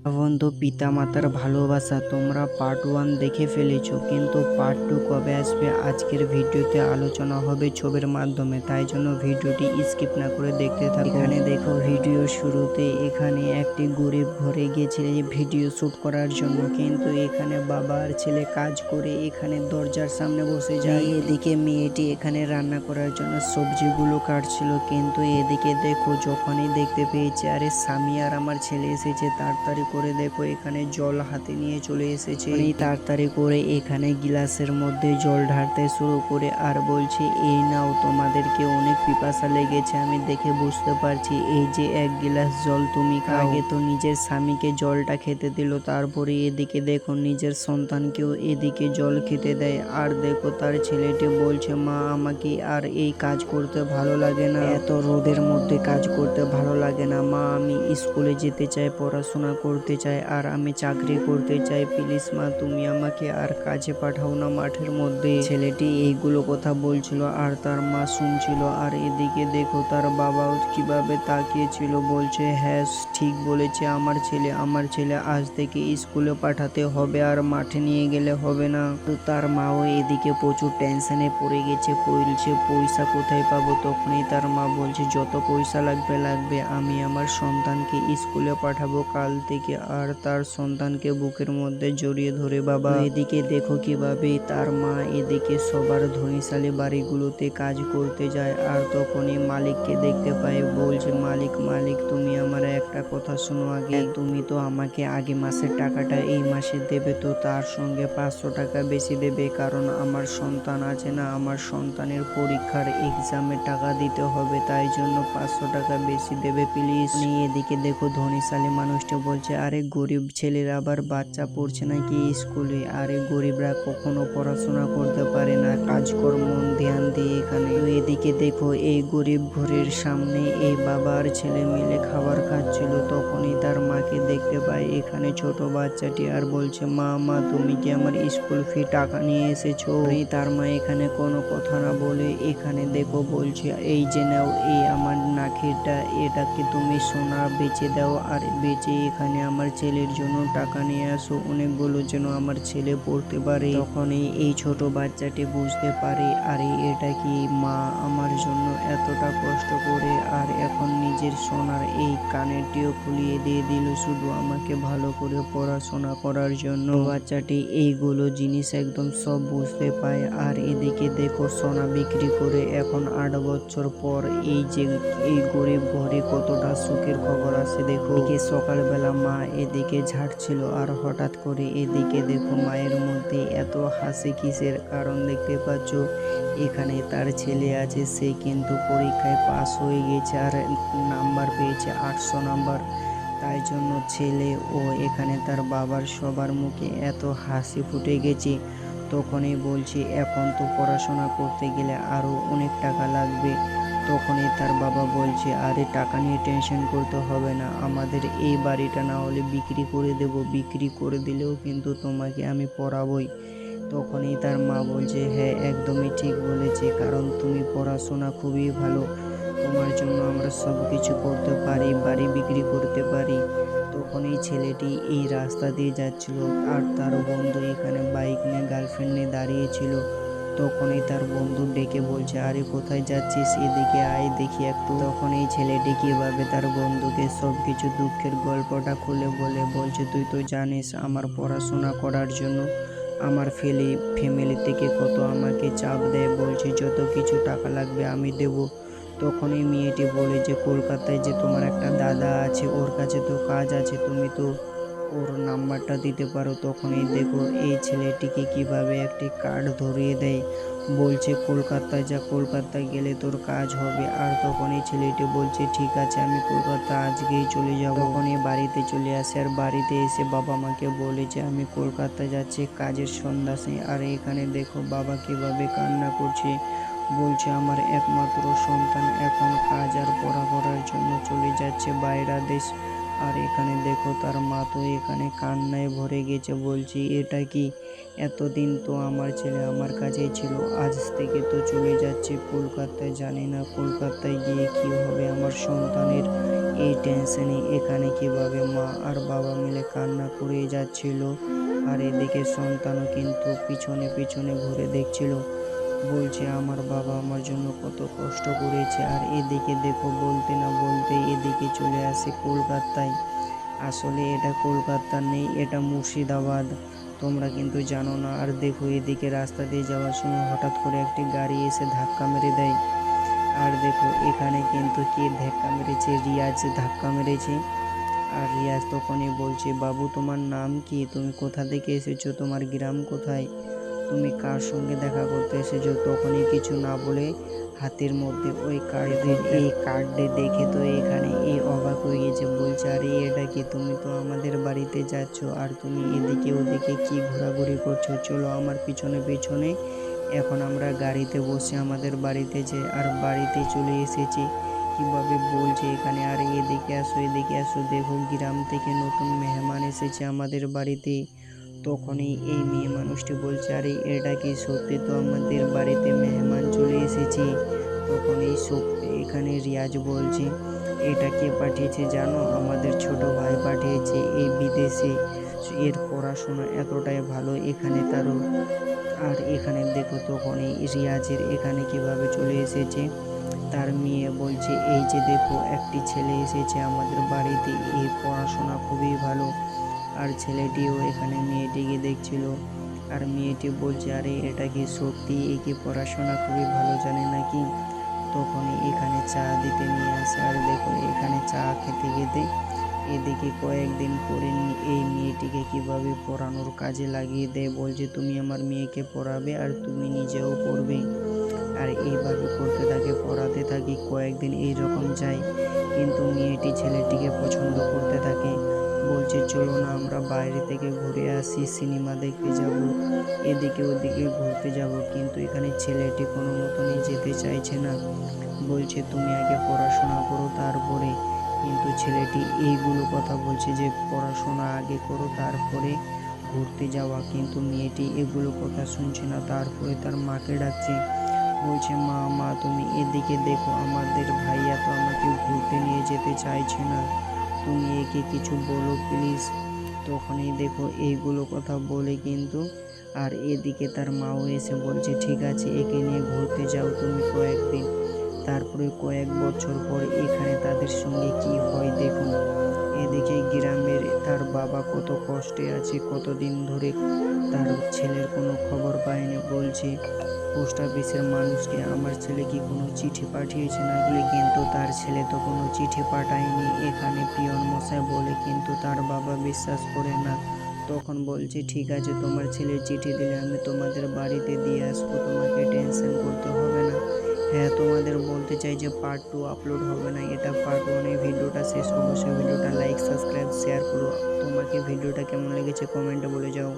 বন্ধু, পিতা মাতার ভালোবাসা তোমরা পার্ট 1 দেখে ফেলেছো, কিন্তু পার্ট 2 কবে আসবে আজকের ভিডিওতে আলোচনা হবে ছবির মাধ্যমে। তাই জন্য ভিডিওটি স্কিপ না করে দেখতে থাকো। এখানে দেখো, ভিডিও শুরুতে এখানে একটি গরিব ঘরে গেছে ভিডিও শ্যুট করার জন্য, কিন্তু এখানে বাবা আর ছেলে কাজ করে এখানে দরজার সামনে বসে যায়। এদিকে মেয়েটি এখানে রান্না করার জন্য সবজিগুলো কাটছিল, কিন্তু এদিকে দেখো যখনই দেখতে পেয়েছে আরে স্বামী আর আমার ছেলে এসেছে, তাড়াতাড়ি করে দেখো এখানে জল হাতে নিয়ে চলে এসেছে। তাড়াতাড়ি করে এখানে গিলাসের মধ্যে জল ঢালতে শুরু করে আর বলছে, এই নাও, তোমাদেরকে অনেক পিপাসা লেগেছে আমি দেখে বুঝতে পারছি, এই যে এক গিলাস জল তুমি খাও। আগে তো নিজের স্বামীকে জলটা খেতে দিল, তারপরে এদিকে দেখো নিজের সন্তানকেও এদিকে জল খেতে দেয়। আর দেখো তার ছেলেটি বলছে, মা আমাকে আর এই কাজ করতে ভালো লাগে না, এত রোদের মধ্যে কাজ করতে ভালো লাগে না মা, আমি স্কুলে যেতে চাই, পড়াশোনা করতে চাই, আর আমি চাকরি করতে চাই, প্লিজ মা তুমি আমাকে আর কাজে পাঠাও না মাঠের মধ্যে। ছেলেটি এইগুলো কথা বলছিল আর তার মা শুনছিল। আর এদিকে দেখো তার বাবাও কিভাবে তাকিয়েছিল, বলছে হ্যাঁ ঠিক বলেছে আমার ছেলে আজ থেকে স্কুলে পাঠাতে হবে আর মাঠে নিয়ে গেলে হবে না। তো তার মাও এদিকে প্রচুর টেনশনে পড়ে গেছে, বলছে পয়সা কোথায় পাবো। তখনই তার মা বলছে যত পয়সা লাগবে আমি আমার সন্তানকে স্কুলে পাঠাবো কাল থেকে। আর তার সন্তানকে বুকের মধ্যে জড়িয়ে ধরে বাবা এদিকে দেখো কিভাবে তার মা এদিকে সবার ধনীশালী বাড়িগুলোতে কাজ করতে যায়। আর তখনই মালিককে দেখতে পায়, বলছে মালিক তুমি আমার একটা কথা শোনো, আগে তুমি তো আমাকে আগে মাসের টাকাটা এই মাসে দেবে, তো তার সঙ্গে 500 টাকা বেশি দেবে, কারণ আমার সন্তান আছে না, আমার সন্তানের পরীক্ষার এক্সামে টাকা দিতে হবে, তাই জন্য 500 টাকা বেশি দেবে প্লিজ। এদিকে দেখো ধনীশালী মানুষটা বলছে, আরে গরিব ছেলেরা আবার বাচ্চা পড়ছে নাকি স্কুলে, আরে গরিবরা কখনো পড়াশোনা করতে পারে না, কাজকর্ম ধ্যান দিয়ে এখানে। এদিকে দেখো এই গরিব ঘরের সামনে এই বাবা আর ছেলে মিলে খাবার খাচ্ছিল, তখনই তার মাকে দেখতে পায় এখানে ছোট বাচ্চাটি, আর বলছে মা তুমি কি আমার স্কুল ফি টাকা নিয়ে এসেছো। তার মা এখানে কোনো কথা না বলে এখানে দেখো বলছে, এই যে নাও, এই আমার নাকেরটা, এটাকে তুমি সোনা বেচে দাও, আর বেচে এখানে আমার ছেলের জন্য টাকা নিয়ে আসো, অনেকগুলো যেন আমার ছেলে পড়তে পারে। তখনই এই ছোট বাচ্চাটি বুঝতে পারে, আরে এটা কি মা আমার জন্য এতটা কষ্ট করে আর এখন নিজের সোনার এই কানেরটিও খুলিয়ে দিয়ে দিল শুধু আমাকে ভালো করে পড়াশোনা করার জন্য। বাচ্চাটি এইগুলো জিনিস একদম সব বুঝতে পায়। আর এদিকে দেখো সোনা বিক্রি করে এখন 8 বছর পর এই গরিব ঘরে কতটা সুখের খবর আসে দেখো। এদিকে সকালবেলা মা এদিকে ঝাড়ছিল, আর হঠাৎ করে এদিকে দেখো মায়ের মধ্যে এত হাসি কিসের কারণ দেখতে পাচ্ছ, এখানে তার ছেলে আছে, সে কিন্তু পরীক্ষায় পাস হয়ে গেছে আর নাম্বার পেয়েছে 800 নাম্বার, তাই জন্য ছেলে ও এখানে তার বাবার সবার মুখে এত হাসি ফুটে গেছে। তখনই বলছে এখন তো পড়াশোনা করতে গেলে আরও অনেক টাকা লাগবে। তখনই তার বাবা বলছে, আরে টাকা নিয়ে টেনশন করতে হবে না, আমাদের এই বাড়িটা না হলে বিক্রি করে দেব, বিক্রি করে দিলেও কিন্তু তোমাকে আমি পড়াবই। তখনই তার মা বলছে, হ্যাঁ একদমই ঠিক বলেছে, কারণ তুমি পড়াশোনা খুবই ভালো, তোমার জন্য আমরা সব কিছু করতে পারি, বাড়ি বিক্রি করতে পারি। তখন এই ছেলেটি এই রাস্তা দিয়ে যাচ্ছিল, আর তার বন্ধু এখানে বাইক নিয়ে গার্লফ্রেন্ড নিয়ে দাঁড়িয়েছিল। তখনই তার বন্ধু ডেকে বলছে, আরে কোথায় যাচ্ছিস, এদিকে আয় দেখি একটু। তখন এই ছেলেটি কিভাবে তার বন্ধুকে সব কিছু দুঃখের গল্পটা খুলে বলছে, তুই তো জানিস আমার পড়াশোনা করার জন্য আমার ফ্যামিলি থেকে কত আমাকে চাপ দেয়, বলছে যত কিছু টাকা লাগবে আমি দেব। তখনই মেয়েটি বলে যে কলকাতায় যে তোমার একটা দাদা আছে, ওর কাছে তো কাজ আছে, তুমি তো ওর নাম্বারটা দিতে পারো। তখনই দেখো এই ছেলেটিকে কিভাবে একটি কার্ড ধরিয়ে দেয়, বলছে কলকাতায় যা, কলকাতায় গেলে তোর কাজ হবে। আর তখন এই ছেলেটি বলছে ঠিক আছে আমি কলকাতা আজকেই চলে যাব। তখনই বাড়িতে চলে আসে, আর বাড়িতে এসে বাবা মাকে বলে যে আমি কলকাতা যাচ্ছি কাজের সন্ধানে। আর এখানে দেখো বাবা কিভাবে কান্না করছে, বলছে আমার একমাত্র সন্তান এখন কাজ আর পড়া করার জন্য চলে যাচ্ছে বাইরে দেশ। আর এখানে দেখো তার মা তো এখানে কান্নায় ভরে গেছে, বলছি এটা কি, এতদিন তো আমার ছেলে আমার কাছেই ছিল, আজ থেকে তো চলে যাচ্ছে কলকাতায়, জানি না কলকাতায় গিয়ে কি হবে আমার সন্তানের, এই টেনশনে এখানে কিভাবে মা আর বাবা মিলে কান্না করে যাচ্ছিল। আর এদিকে সন্তানও কিন্তু পিছনে পিছনে ঘুরে দেখছিল, বলছে আমার বাবা আমার জন্য কত কষ্ট করেছে। আর এদিকে দেখো বলতে না বলতে এদিকে চলে আসে কলকাতায়। আসলে এটা কলকাতা নেই, এটা মুর্শিদাবাদ, তোমরা কিন্তু জানো না। আর দেখো এদিকে রাস্তা দিয়ে যাওয়ার সময় হঠাৎ করে একটি গাড়ি এসে ধাক্কা মেরে দেয়। আর দেখো এখানে কিন্তু কে ধাক্কা মেরেছে, রিয়াজ ধাক্কা মেরেছে। আর রিয়াজ তখনই বলছে, বাবু তোমার নাম কি, তুমি কোথা থেকে এসেছো, তোমার গ্রাম কোথায়, তুমি কার সঙ্গে দেখা করতে এসেছো। তখনই কিছু না বলে হাতের মধ্যে ওই কার্ডের এই কার্ডে দেখে তো এখানে এই অবাক হয়ে গেছে, বলছে আরে এটা কি, তুমি তো আমাদের বাড়িতে যাচ্ছ আর তুমি এদিকে ওদিকে কি ঘোরাঘুরি করছো, চলো আমার পিছনে পিছনে, এখন আমরা গাড়িতে বসে আমাদের বাড়িতে যাই। আর বাড়িতে চলে এসেছি কিভাবে বলছে এখানে, আর এদিকে আসো এদিকে আসো, দেখো গ্রাম থেকে নতুন মেহমান এসেছে আমাদের বাড়িতে। তখনই এই মেয়ে মানুষটি বলছে, আরে এটা কি সত্যি তো আমাদের বাড়িতে মেহমান চলে এসেছে। তখন এই এখানে রিয়াজ বলছে, এটা কে পাঠিয়েছে জানো, আমাদের ছোট ভাই পাঠিয়েছে এই বিদেশে, এর পড়াশোনা এতটাই ভালো এখানে তারও। আর এখানে দেখো তখন এই রিয়াজের এখানে কিভাবে চলে এসেছে, তার মেয়ে বলছে এই যে দেখো একটি ছেলে এসেছে আমাদের বাড়িতে, এই পড়াশোনা খুবই ভালো। আর ছেলেটিও এখানে মেয়েটিকে দেখছিল। আর মেয়েটি বলছে, আরে এটা কি সত্যি, এ কি পড়াশোনা খুবই ভালো জানে নাকি। তখনই এখানে চা দিতে নিয়ে আসে। আর দেখো এখানে চা খেতে খেতে এদিকে কয়েকদিন পরে এই মেয়েটিকে কিভাবে পড়ানোর কাজে লাগিয়ে দেয়, বলছে তুমি আমার মেয়েকে পড়াবে আর তুমি নিজেও পড়বে। আর এইভাবে করতে থাকে, পড়াতে থাকি, কয়েকদিন এইরকম যায়। কিন্তু মেয়েটি ছেলেটিকে পছন্দ করতে থাকে, বলছে চলো না আমরা বাইরে থেকে ঘুরে আসি, সিনেমা দেখতে যাব, এদিকে ওদিকে ঘুরতে যাব। কিন্তু এখানে ছেলেটি কোনো মতনই যেতে চাইছে না, বলছে তুমি আগে পড়াশোনা করো তারপরে। কিন্তু ছেলেটি এইগুলো কথা বলছে যে পড়াশোনা আগে করো তারপরে ঘুরতে যাওয়া, কিন্তু মেয়েটি এগুলো কথা শুনছে না। তারপরে তার মাকে ডাকছে, বলছে মা মা তুমি এদিকে দেখো, আমাদের ভাইয়া তো আমাকে ঘুরতে নিয়ে যেতে চাইছে না, তুমি একে কিছু বলো প্লিজ। তখনই দেখো এইগুলো কথা বলে কিন্তু, আর এদিকে তার মাও এসে বলছে ঠিক আছে একে নিয়ে ঘুরতে যাও তুমি কয়েকদিন। তারপরে কয়েক বছর পর এখানে তাদের সঙ্গে কি হয় দেখুন। এদিকে গ্রামের তার বাবা কত কষ্টে আছে, কতদিন ধরে তার ছেলের কোনো খবর পায়নি, বলছে পোস্ট অফিসের মানুষকে আমার ছেলে কি কোনো চিঠি পাঠিয়েছে নাকি, কিন্তু তার ছেলে তো কোনো চিঠি পাঠায়নি এখানে পিয়ন মশাই বলে, কিন্তু তার বাবা বিশ্বাস করে না। তখন বলছে ঠিক আছে তোমার ছেলে চিঠি দিলে আমি তোমাদের বাড়িতে দিয়ে আসবো, তোমাকে টেনশন করতে হবে না। হ্যাঁ তোমাদের বলতে চাই যে পার্ট 2 আপলোড হবে না, এটা পার্ট 1 এ ভিডিওটা শেষ। অবশ্যই ভিডিওটা লাইক সাবস্ক্রাইব শেয়ার করো। তোমাকে ভিডিওটা কেমন লেগেছে কমেন্টে বলে যাও।